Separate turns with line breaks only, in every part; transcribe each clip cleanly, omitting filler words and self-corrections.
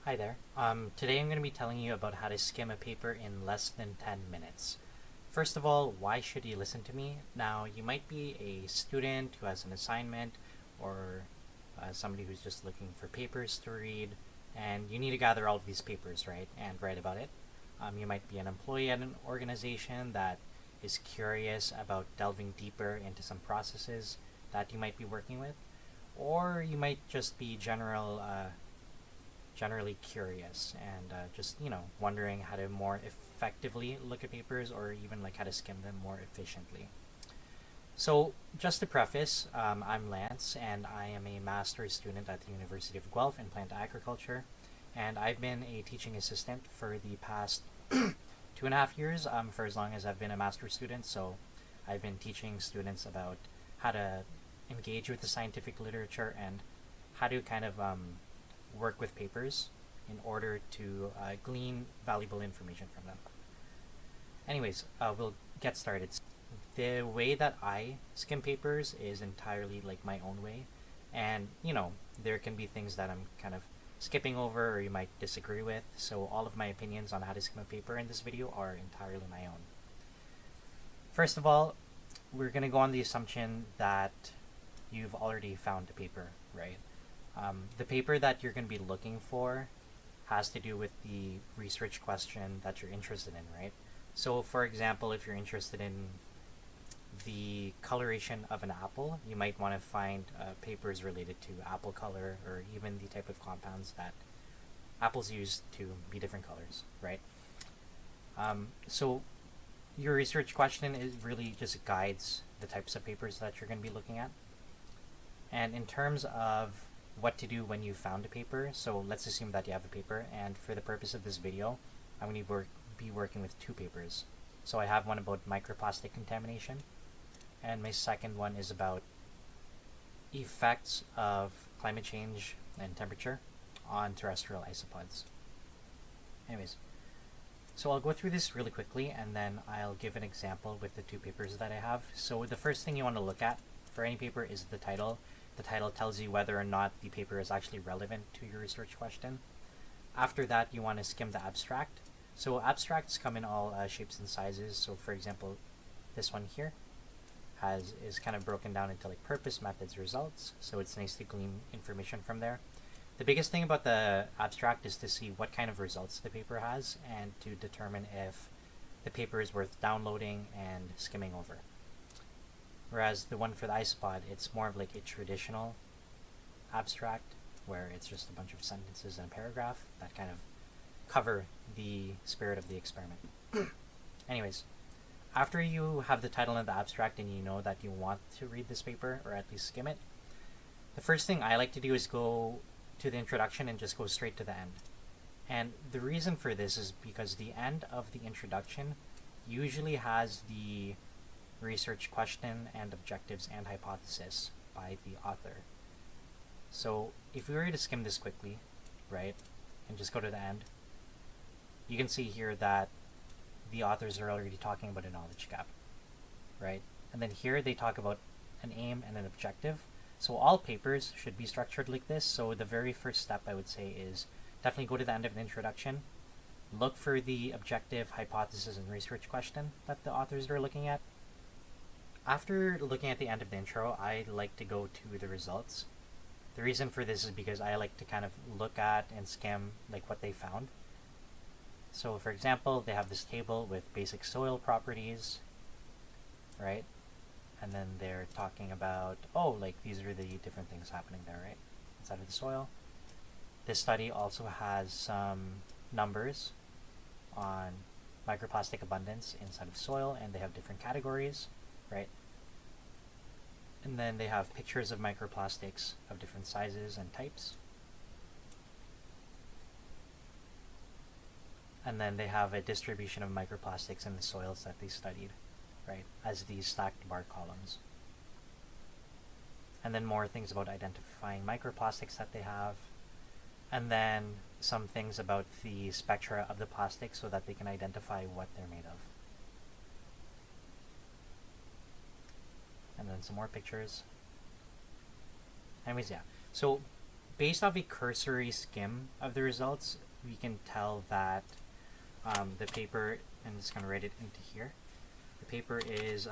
Hi there. Today I'm going to be telling you about how to skim a paper in less than 10 minutes. First of all, why should you listen to me? Now, you might be a student who has an assignment or somebody who's just looking for papers to read, and you need to gather all of these papers, right, and write about it. You might be an employee at an organization that is curious about delving deeper into some processes that you might be working with, or you might just be generally curious and just wondering how to more effectively look at papers or even like how to skim them more efficiently. So just to preface, I'm Lance and I am a master's student at the University of Guelph in plant agriculture, and I've been a teaching assistant for the past 2.5 years, for as long as I've been a master's student. So I've been teaching students about how to engage with the scientific literature and how to kind of work with papers in order to glean valuable information from them. Anyways, we'll get started. The way that I skim papers is entirely like my own way, and there can be things that I'm kind of skipping over or you might disagree with, so all of my opinions on how to skim a paper in this video are entirely my own. First of all, we're going to go on the assumption that you've already found a paper, right? The paper that you're going to be looking for has to do with the research question that you're interested in, right? So, for example, if you're interested in the coloration of an apple, you might want to find papers related to apple color or even the type of compounds that apples use to be different colors, right? So, your research question is really just guides the types of papers that you're going to be looking at. And in terms of what to do when you found a paper, so let's assume that you have a paper, and for the purpose of this video, I'm going to be working with two papers. So I have one about microplastic contamination, and my second one is about effects of climate change and temperature on terrestrial isopods. Anyways, so I'll go through this really quickly, and then I'll give an example with the two papers that I have. So the first thing you want to look at for any paper is the title. The title tells you whether or not the paper is actually relevant to your research question. After that, you want to skim the abstract. So abstracts come in all shapes and sizes. So for example, this one here is kind of broken down into like purpose, methods, results. So it's nice to glean information from there. The biggest thing about the abstract is to see what kind of results the paper has and to determine if the paper is worth downloading and skimming over. Whereas the one for the Isopod, it's more of like a traditional abstract where it's just a bunch of sentences and a paragraph that kind of cover the spirit of the experiment. Anyways, after you have the title and the abstract and you know that you want to read this paper or at least skim it, the first thing I like to do is go to the introduction and just go straight to the end. And the reason for this is because the end of the introduction usually has the research question and objectives and hypothesis by the author. So if we were to skim this quickly, right, and just go to the end, you can see here that the authors are already talking about a knowledge gap, right? And then here they talk about an aim and an objective. So all papers should be structured like this. So the very first step I would say is definitely go to the end of an introduction, look for the objective, hypothesis, and research question that the authors are looking at. After looking at the end of the intro, I like to go to the results. The reason for this is because I like to kind of look at and skim like what they found. So for example, they have this table with basic soil properties, right? And then they're talking about, oh, like these are the different things happening there, right? Inside of the soil. This study also has some numbers on microplastic abundance inside of soil, and they have different categories, right? And then they have pictures of microplastics of different sizes and types. And then they have a distribution of microplastics in the soils that they studied, right, as these stacked bar columns. And then more things about identifying microplastics that they have. And then some things about the spectra of the plastic so that they can identify what they're made of. And then some more pictures. Anyways, yeah. So based off a cursory skim of the results, we can tell that the paper, and I'm just gonna write it into here. The paper is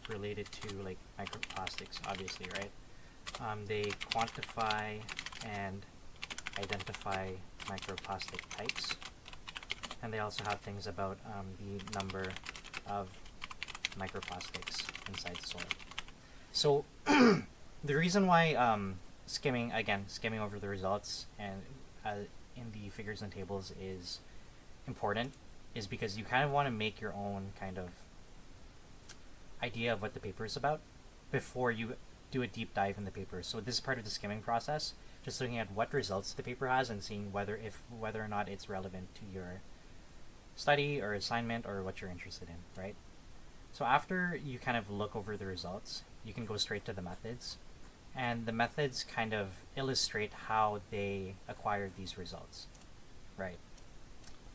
related to like microplastics, obviously, right? They quantify and identify microplastic types, and they also have things about the number of microplastics inside the soil. So the reason why skimming over the results and in the figures and tables is important is because you kind of want to make your own kind of idea of what the paper is about before you do a deep dive in the paper. So this is part of the skimming process, just looking at what results the paper has and seeing whether or not it's relevant to your study or assignment or what you're interested in, right? So after you kind of look over the results, you can go straight to the methods. And the methods kind of illustrate how they acquired these results, right?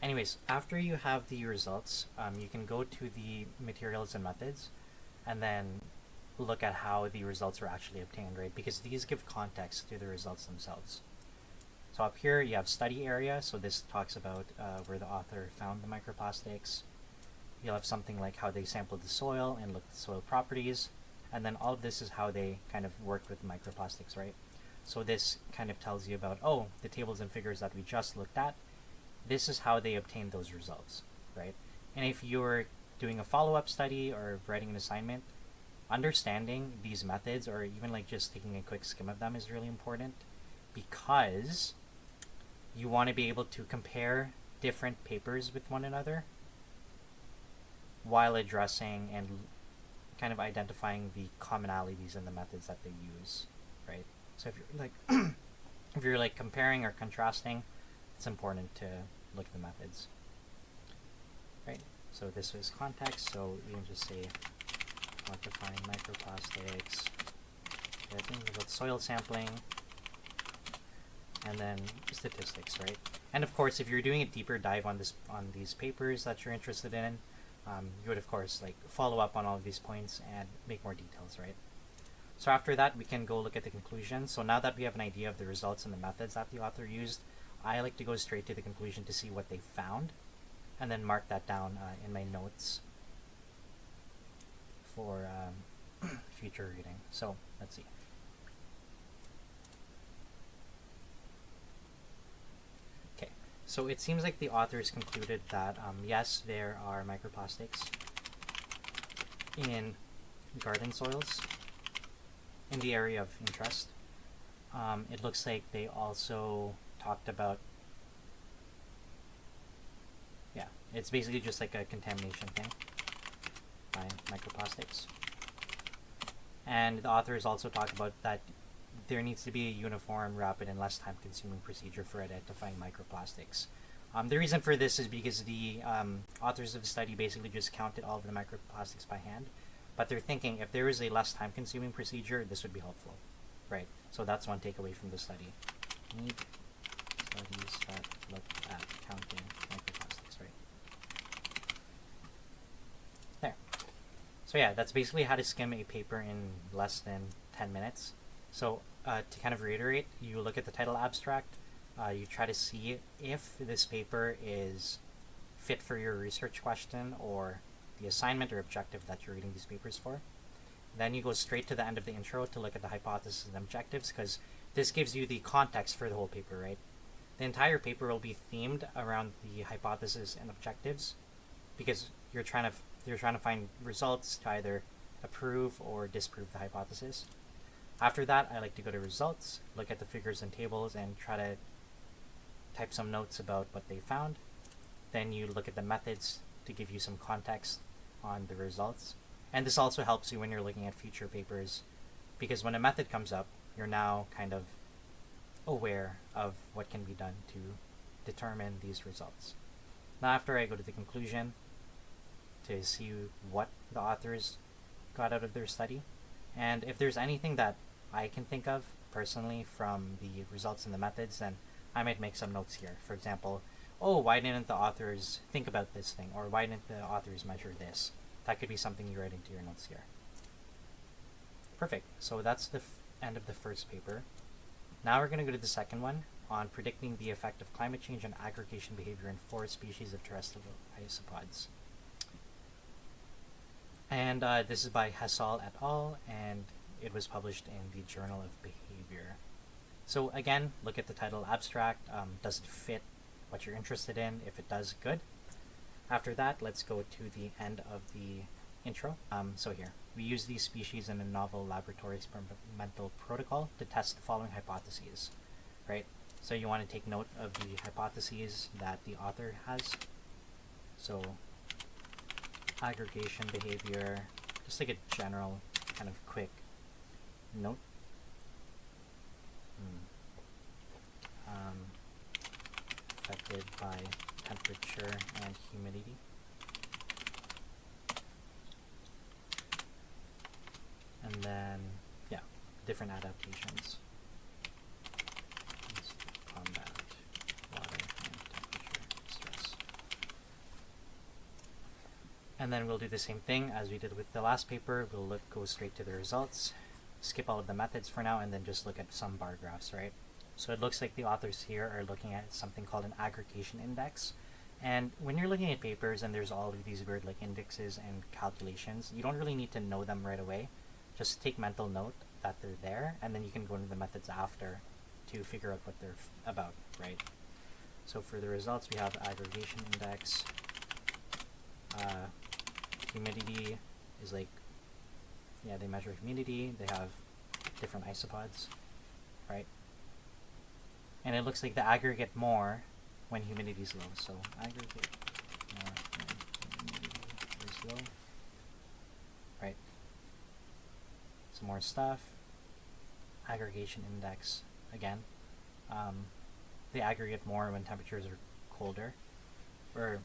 Anyways, after you have the results, you can go to the materials and methods and then look at how the results were actually obtained, right? Because these give context to the results themselves. So up here you have study area, so this talks about where the author found the microplastics. You'll have something like how they sampled the soil and looked at soil properties, and then all of this is how they kind of worked with microplastics, right? So this kind of tells you about, oh, the tables and figures that we just looked at, this is how they obtained those results, right? And if you're doing a follow-up study or writing an assignment, understanding these methods or even like just taking a quick skim of them is really important, because you want to be able to compare different papers with one another while addressing and kind of identifying the commonalities in the methods that they use, right? So if you're like if you're like comparing or contrasting, it's important to look at the methods, right? So this is context, so we can just say quantifying microplastics, things about soil sampling, and then statistics, right? And of course, if you're doing a deeper dive on these papers that you're interested in, you would of course like follow up on all of these points and make more details, right? So after that, we can go look at the conclusion. So now that we have an idea of the results and the methods that the author used, I like to go straight to the conclusion to see what they found, and then mark that down in my notes for future reading. So let's see. Okay, so it seems like the authors concluded that yes, there are microplastics in garden soils in the area of interest. It looks like they also talked about, yeah, it's basically just like a contamination thing by microplastics. And the authors also talk about that there needs to be a uniform, rapid, and less time-consuming procedure for identifying microplastics. The reason for this is because the authors of the study basically just counted all of the microplastics by hand, but they're thinking if there is a less time-consuming procedure, this would be helpful, right? So that's one takeaway from the study. Need studies that look at counting microplastics, right? There. So yeah, that's basically how to skim a paper in less than 10 minutes. So to kind of reiterate, you look at the title abstract, you try to see if this paper is fit for your research question or the assignment or objective that you're reading these papers for. Then you go straight to the end of the intro to look at the hypothesis and objectives, because this gives you the context for the whole paper, right? The entire paper will be themed around the hypothesis and objectives, because you're trying to find results to either approve or disprove the hypothesis. After that, I like to go to results, look at the figures and tables, and try to type some notes about what they found. Then you look at the methods to give you some context on the results. And this also helps you when you're looking at future papers, because when a method comes up, you're now kind of aware of what can be done to determine these results. Now after I go to the conclusion to see what the authors got out of their study, and if there's anything that I can think of personally from the results and the methods, then I might make some notes here. For example, oh, why didn't the authors think about this thing? Or why didn't the authors measure this? That could be something you write into your notes here. Perfect. So that's the end of the first paper. Now we're going to go to the second one on predicting the effect of climate change on aggregation behavior in 4 species of terrestrial isopods. And this is by Hassall et al., and it was published in the Journal of Behavior. So again, look at the title abstract. Does it fit what you're interested in? If it does, good. After that, let's go to the end of the intro. So here, we use these species in a novel laboratory experimental protocol to test the following hypotheses, right? So you want to take note of the hypotheses that the author has. So aggregation behavior, just like a general kind of quick note. Affected by temperature and humidity. And then, yeah, different adaptations. Let's combat water and temperature stress. And then we'll do the same thing as we did with the last paper. We'll go straight to the results, skip all of the methods for now, and then just look at some bar graphs, right? So it looks like the authors here are looking at something called an aggregation index. And when you're looking at papers and there's all of these weird like indexes and calculations, you don't really need to know them right away. Just take mental note that they're there, and then you can go into the methods after to figure out what they're about, right? So for the results, we have aggregation index. Humidity is like, yeah, they measure humidity. They have different isopods, right? And it looks like they aggregate more when humidity is low. So aggregate more when humidity is low. Right. Some more stuff. Aggregation index again. They aggregate more when temperatures are colder. Or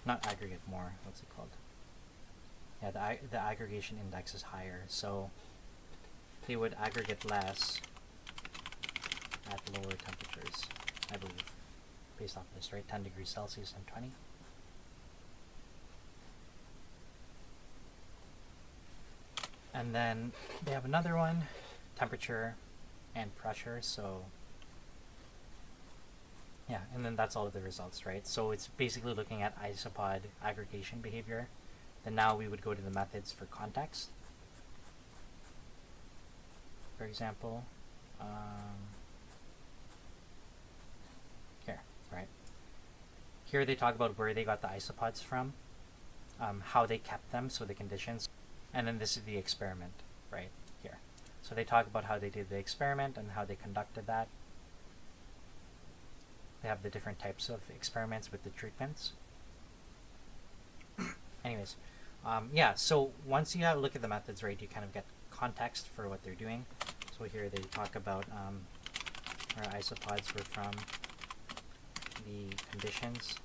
not aggregate more, what's it called? Yeah, the aggregation index is higher, so they would aggregate less at lower temperatures, I believe, based off of this, right? 10 degrees Celsius and 20. And then they have another one, temperature and pressure, so yeah, and then that's all of the results, right? So it's basically looking at isopod aggregation behavior. Then now we would go to the methods for context. For example, here, right? Here they talk about where they got the isopods from, how they kept them, so the conditions, and then this is the experiment, right here. So they talk about how they did the experiment and how they conducted that. They have the different types of experiments with the treatments. Anyways, yeah, so once you have a look at the methods, right, you kind of get context for what they're doing. So here they talk about where isopods were from, the conditions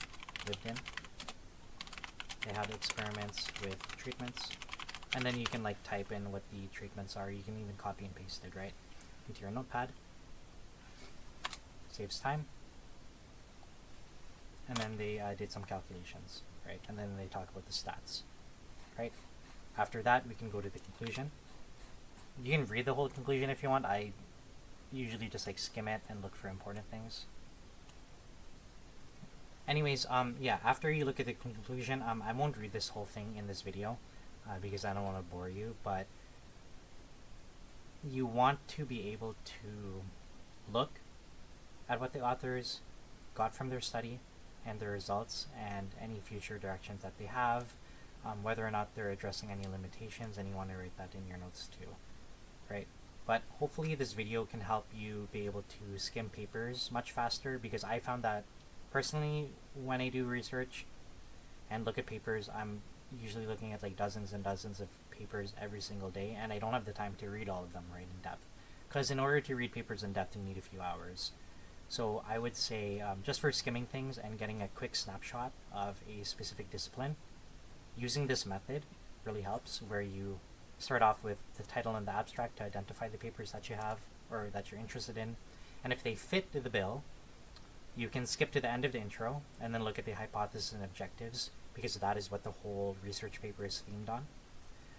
lived in. They have experiments with treatments. And then you can like type in what the treatments are. You can even copy and paste it, right, into your notepad. Saves time. And then they did some calculations, right? And then they talk about the stats, right? After that, we can go to the conclusion. You can read the whole conclusion if you want. I usually just like skim it and look for important things. Anyways, yeah, after you look at the conclusion, I won't read this whole thing in this video because I don't want to bore you, but you want to be able to look at what the authors got from their study and the results and any future directions that they have, whether or not they're addressing any limitations, and you want to write that in your notes too, right? But hopefully this video can help you be able to skim papers much faster, because I found that personally when I do research and look at papers, I'm usually looking at like dozens and dozens of papers every single day, and I don't have the time to read all of them right in depth, because in order to read papers in depth you need a few hours. So I would say just for skimming things and getting a quick snapshot of a specific discipline, using this method really helps, where you start off with the title and the abstract to identify the papers that you have or that you're interested in, and if they fit the bill, you can skip to the end of the intro and then look at the hypothesis and objectives, because that is what the whole research paper is themed on.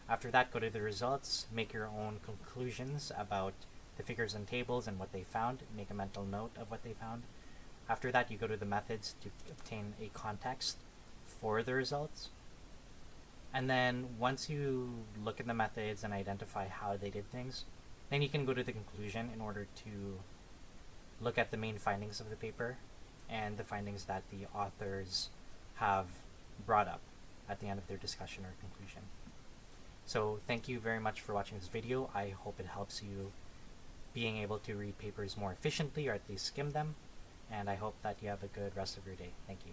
After that, go to the results, make your own conclusions about the figures and tables and what they found, make a mental note of what they found. After that, you go to the methods to obtain a context for the results. And then once you look at the methods and identify how they did things, then you can go to the conclusion in order to look at the main findings of the paper and the findings that the authors have brought up at the end of their discussion or conclusion. So thank you very much for watching this video. I hope it helps you being able to read papers more efficiently, or at least skim them. And I hope that you have a good rest of your day. Thank you.